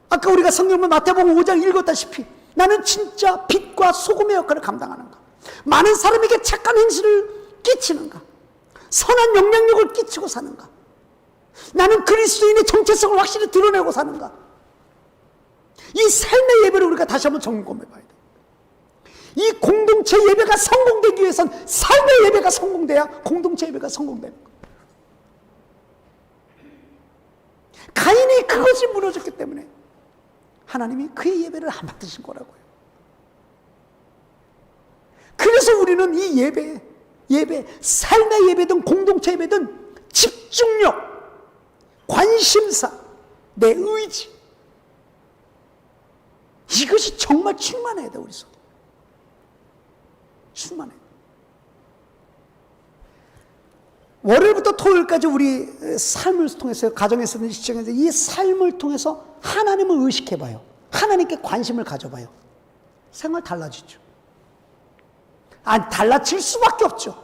아까 우리가 성경을 마태복음 5장 읽었다시피 나는 진짜 빛과 소금의 역할을 감당하는가? 많은 사람에게 착한 행실을 끼치는가? 선한 영향력을 끼치고 사는가? 나는 그리스도인의 정체성을 확실히 드러내고 사는가? 이 삶의 예배를 우리가 다시 한번 점검해 봐야 돼. 이 공동체 예배가 성공되기 위해선 삶의 예배가 성공돼야 공동체 예배가 성공되는 거예요. 가인이 그것이 무너졌기 때문에 하나님이 그의 예배를 안 받으신 거라고요. 그래서 우리는 이 예배, 삶의 예배든 공동체 예배든 집중력, 관심사, 내 의지, 이것이 정말 충만해야 돼, 우리 속에. 충만해. 월요일부터 토요일까지 우리 삶을 통해서, 가정에서든 시청에서 이 삶을 통해서 하나님을 의식해봐요. 하나님께 관심을 가져봐요. 생활 달라지죠. 안 달라질 수밖에 없죠.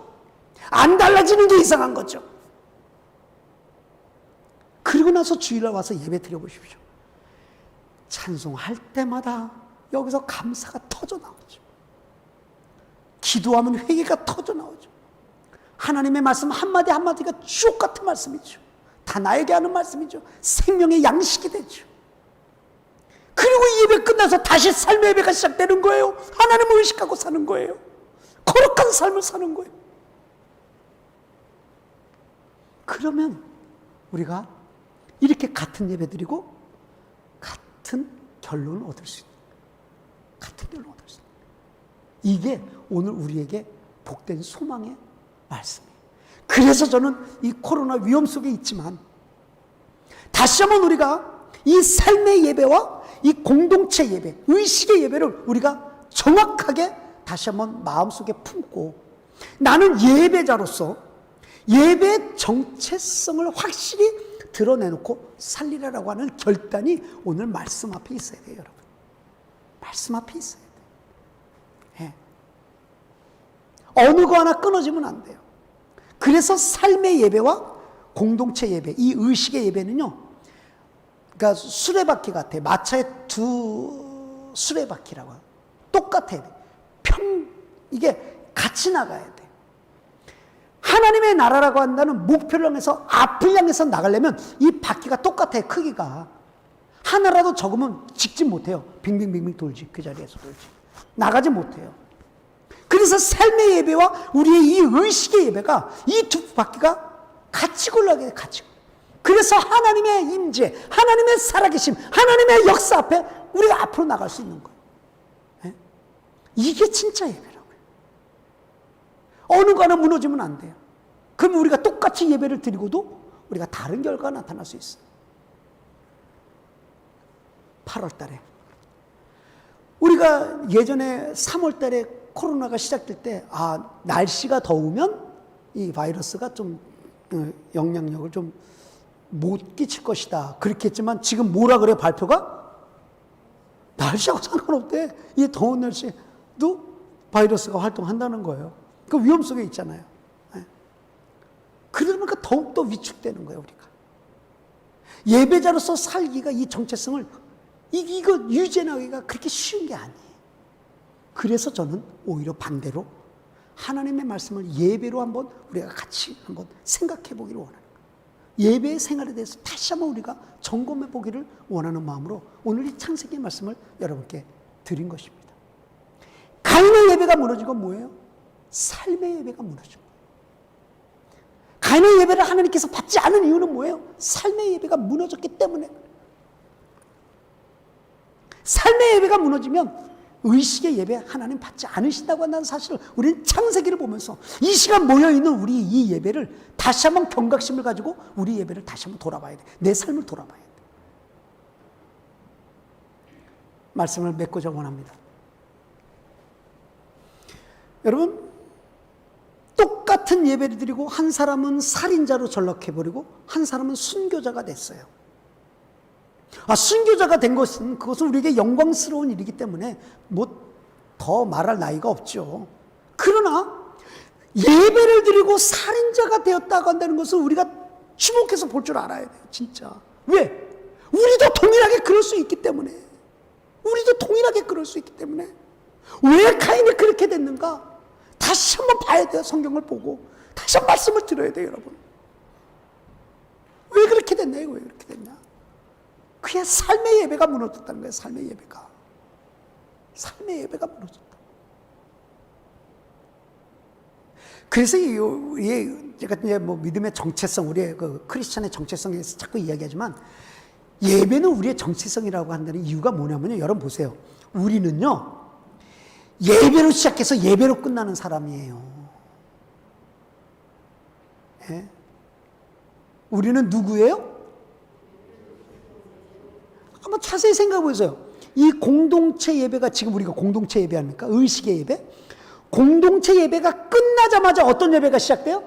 안 달라지는 게 이상한 거죠. 그리고 나서 주일날 와서 예배 드려보십시오. 찬송할 때마다 여기서 감사가 터져 나오죠. 기도하면 회개가 터져 나오죠. 하나님의 말씀 한마디 한마디가 주옥 같은 말씀이죠. 다 나에게 하는 말씀이죠. 생명의 양식이 되죠. 그리고 예배 끝나서 다시 삶의 예배가 시작되는 거예요. 하나님을 의식하고 사는 거예요. 거룩한 삶을 사는 거예요. 그러면 우리가 이렇게 같은 예배 드리고 같은 결론을 얻을 수 있는, 같은 결론을 얻을 수 있는, 이게 오늘 우리에게 복된 소망의 말씀이에요. 그래서 저는 이 코로나 위험 속에 있지만 다시 한번 우리가 이 삶의 예배와 이 공동체 예배, 의식의 예배를 우리가 정확하게 다시 한번 마음속에 품고 나는 예배자로서 예배의 정체성을 확실히 드러내놓고 살리라라고 하는 결단이 오늘 말씀 앞에 있어야 돼요, 여러분. 말씀 앞에 있어야 돼요. 예. 어느 거 하나 끊어지면 안 돼요. 그래서 삶의 예배와 공동체 예배, 이 의식의 예배는요, 그러니까 수레바퀴 같아요. 마차의 두 수레바퀴라고 해요. 똑같아야 돼요. 이게 같이 나가야 돼. 하나님의 나라라고 한다는 목표를 향해서 앞을 향해서 나가려면 이 바퀴가 똑같아요. 크기가. 하나라도 적으면 직진 못해요. 빙빙빙빙 돌지. 그 자리에서 돌지. 나가지 못해요. 그래서 삶의 예배와 우리의 이 의식의 예배가 이 두 바퀴가 같이 굴러가게 돼. 같이. 그래서 하나님의 임재, 하나님의 살아계심, 하나님의 역사 앞에 우리가 앞으로 나갈 수 있는 거예요. 네? 이게 진짜 예배라고요. 어느 거 하나 무너지면 안 돼요. 그럼 우리가 똑같이 예배를 드리고도 우리가 다른 결과가 나타날 수 있어요. 8월 달에 우리가 예전에 3월 달에 코로나가 시작될 때 날씨가 더우면 이 바이러스가 좀 영향력을 좀 못 끼칠 것이다. 그렇게 했지만 지금 뭐라 그래 발표가? 날씨하고 상관없대. 이 더운 날씨도 바이러스가 활동한다는 거예요. 그 위험 속에 있잖아요. 그러니까 더욱더 위축되는 거예요, 우리가. 예배자로서 살기가 이 정체성을 이거 유지하기가 그렇게 쉬운 게 아니에요. 그래서 저는 오히려 반대로 하나님의 말씀을 예배로 한번 우리가 같이 한번 생각해 보기를 원하는 거예요. 예배의 생활에 대해서 다시 한번 우리가 점검해 보기를 원하는 마음으로 오늘 이 창세기의 말씀을 여러분께 드린 것입니다. 가인의 예배가 무너진 건 뭐예요? 삶의 예배가 무너진 거예요. 가인의 예배를 하나님께서 받지 않은 이유는 뭐예요? 삶의 예배가 무너졌기 때문에. 삶의 예배가 무너지면 의식의 예배 하나님 받지 않으신다고 한다는 사실을 우리는 창세기를 보면서 이 시간 모여있는 우리 이 예배를 다시 한번 경각심을 가지고 우리 예배를 다시 한번 돌아봐야 돼. 내 삶을 돌아봐야 돼. 말씀을 맺고자 원합니다. 여러분, 똑같은 예배를 드리고 한 사람은 살인자로 전락해버리고 한 사람은 순교자가 됐어요. 순교자가 된 것은 그것은 우리에게 영광스러운 일이기 때문에 뭐 더 말할 나이가 없죠. 그러나 예배를 드리고 살인자가 되었다고 한다는 것을 우리가 주목해서 볼 줄 알아야 돼요. 진짜. 왜? 우리도 동일하게 그럴 수 있기 때문에. 우리도 동일하게 그럴 수 있기 때문에. 왜 카인이 그렇게 됐는가? 다시 한번 봐야 돼요. 성경을 보고 다시 한번 말씀을 들어야 돼요, 여러분. 왜 그렇게 됐냐? 왜 그렇게 됐냐? 그게 삶의 예배가 무너졌다는 거예요. 삶의 예배가 무너졌다. 그래서 제가 이제 뭐 믿음의 정체성, 우리의 그 크리스천의 정체성에 대해서 자꾸 이야기하지만 예배는 우리의 정체성이라고 한다는 이유가 뭐냐면요. 여러분 보세요. 우리는요 예배로 시작해서 예배로 끝나는 사람이에요. 예? 우리는 누구예요? 한번 자세히 생각해 보세요. 이 공동체 예배가 지금 우리가 공동체 예배 아닙니까? 의식의 예배. 공동체 예배가 끝나자마자 어떤 예배가 시작돼요?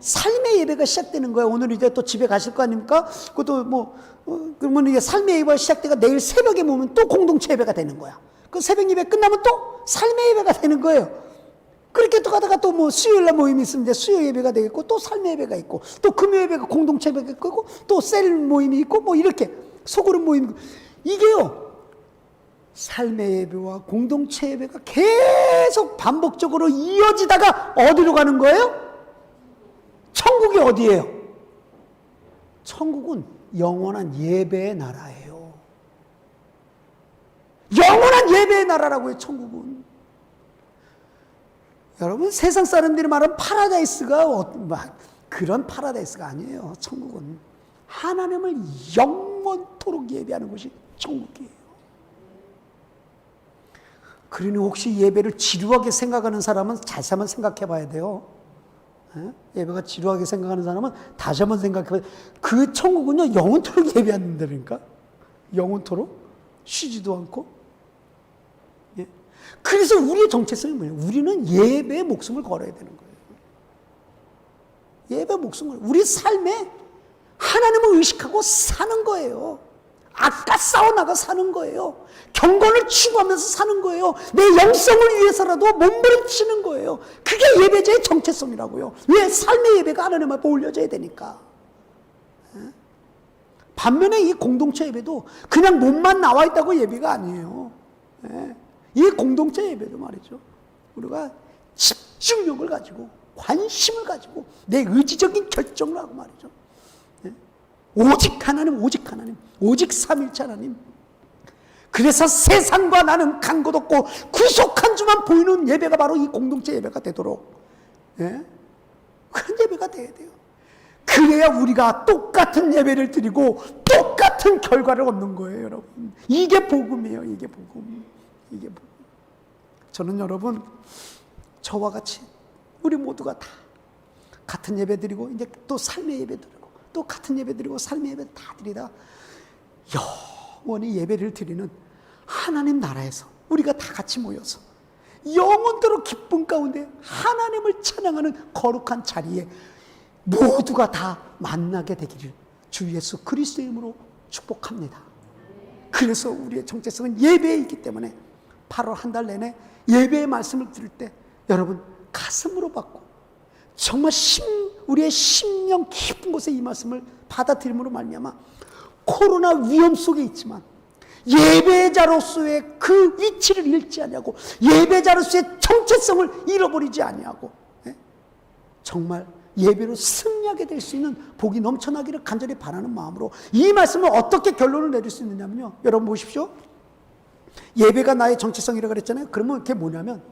삶의 예배가 시작되는 거예요. 오늘 이제 또 집에 가실 거 아닙니까? 그것도 그러면 이게 삶의 예배가 시작되가 내일 새벽에 모으면 또 공동체 예배가 되는 거야. 그 새벽 예배 끝나면 또 삶의 예배가 되는 거예요. 그렇게 또 가다가 또 뭐 수요일날 모임이 있으면 이제 수요 예배가 되겠고 또 삶의 예배가 있고 또 금요 예배가 공동체 예배가 있고 또 셀 모임이 있고 뭐 이렇게 소그룹 모임. 이게요 삶의 예배와 공동체 예배가 계속 반복적으로 이어지다가 어디로 가는 거예요? 천국이 어디예요? 천국은 영원한 예배의 나라예요. 영원한 예배의 나라라고요. 천국은. 여러분 세상 사람들이 말하는 파라다이스가 그런 파라다이스가 아니에요. 천국은 하나님을 영원토록 예배하는 것이 천국이에요. 그러니 혹시 예배를 지루하게 생각하는 사람은 다시 한번 생각해 봐야 돼요. 예배가 지루하게 생각하는 사람은 다시 한번 생각해 봐야 돼요. 그 천국은요 영원토록 예배하는 데니까. 영원토록. 쉬지도 않고. 예. 그래서 우리의 정체성이 뭐예요? 우리는 예배의 목숨을 걸어야 되는 거예요. 예배의 목숨을, 우리 삶에 하나님을 의식하고 사는 거예요. 아까 싸워나가 사는 거예요. 경건을 추구하면서 사는 거예요. 내 영성을 위해서라도 몸부림치는 거예요. 그게 예배자의 정체성이라고요. 왜? 삶의 예배가 하나님 앞에 올려져야 되니까. 반면에 이 공동체 예배도 그냥 몸만 나와 있다고 예배가 아니에요. 이 공동체 예배도 말이죠, 우리가 집중력을 가지고 관심을 가지고 내 의지적인 결정을 하고 말이죠, 오직 하나님, 오직 하나님, 오직 삼일체 하나님. 그래서 세상과 나는 간 것 없고 구속한 주만 보이는 예배가 바로 이 공동체 예배가 되도록, 그런 예배가 돼야 돼요. 그래야 우리가 똑같은 예배를 드리고 똑같은 결과를 얻는 거예요, 여러분. 이게 복음이에요. 이게 복음. 이게 복음. 저는 여러분, 저와 같이 우리 모두가 다 같은 예배 드리고 이제 또 삶의 예배 드리고 또 같은 예배 드리고 삶의 예배 다 드리다 영원히 예배를 드리는 하나님 나라에서 우리가 다 같이 모여서 영원토록 기쁨 가운데 하나님을 찬양하는 거룩한 자리에 모두가 다 만나게 되기를 주 예수 그리스도의 이름으로 축복합니다. 그래서 우리의 정체성은 예배에 있기 때문에 8월 한 달 내내 예배의 말씀을 들을 때 여러분 가슴으로 받고 정말 우리의 심령 깊은 곳에 이 말씀을 받아들임으로 말미암아 코로나 위험 속에 있지만 예배자로서의 그 위치를 잃지 아니하고 예배자로서의 정체성을 잃어버리지 아니하고 정말 예배로 승리하게 될 수 있는 복이 넘쳐나기를 간절히 바라는 마음으로 이 말씀을 어떻게 결론을 내릴 수 있느냐면요, 여러분 보십시오. 예배가 나의 정체성이라고 그랬잖아요. 그러면 그게 뭐냐면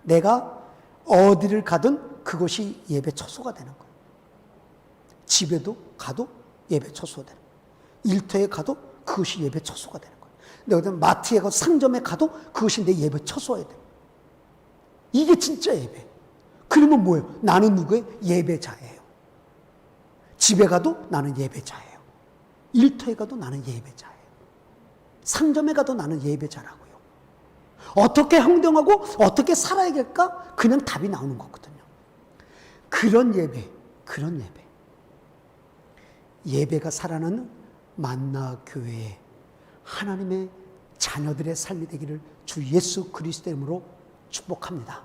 내가 어디를 가든 그것이 예배 처소가 되는 거예요. 집에도 가도 예배 처소가 되는 거예요. 일터에 가도 그것이 예배 처소가 되는 거예요. 내가 마트에 가도 상점에 가도 그것이 내 예배 처소가 돼요. 이게 진짜 예배. 그러면 뭐예요? 나는 누구예요? 예배자예요. 집에 가도 나는 예배자예요. 일터에 가도 나는 예배자예요. 상점에 가도 나는 예배자라고요. 어떻게 행동하고 어떻게 살아야 될까? 그냥 답이 나오는 거거든요. 그런 예배, 그런 예배. 예배가 살아나는 만나 교회에 하나님의 자녀들의 삶이 되기를 주 예수 그리스도 이름으로 축복합니다.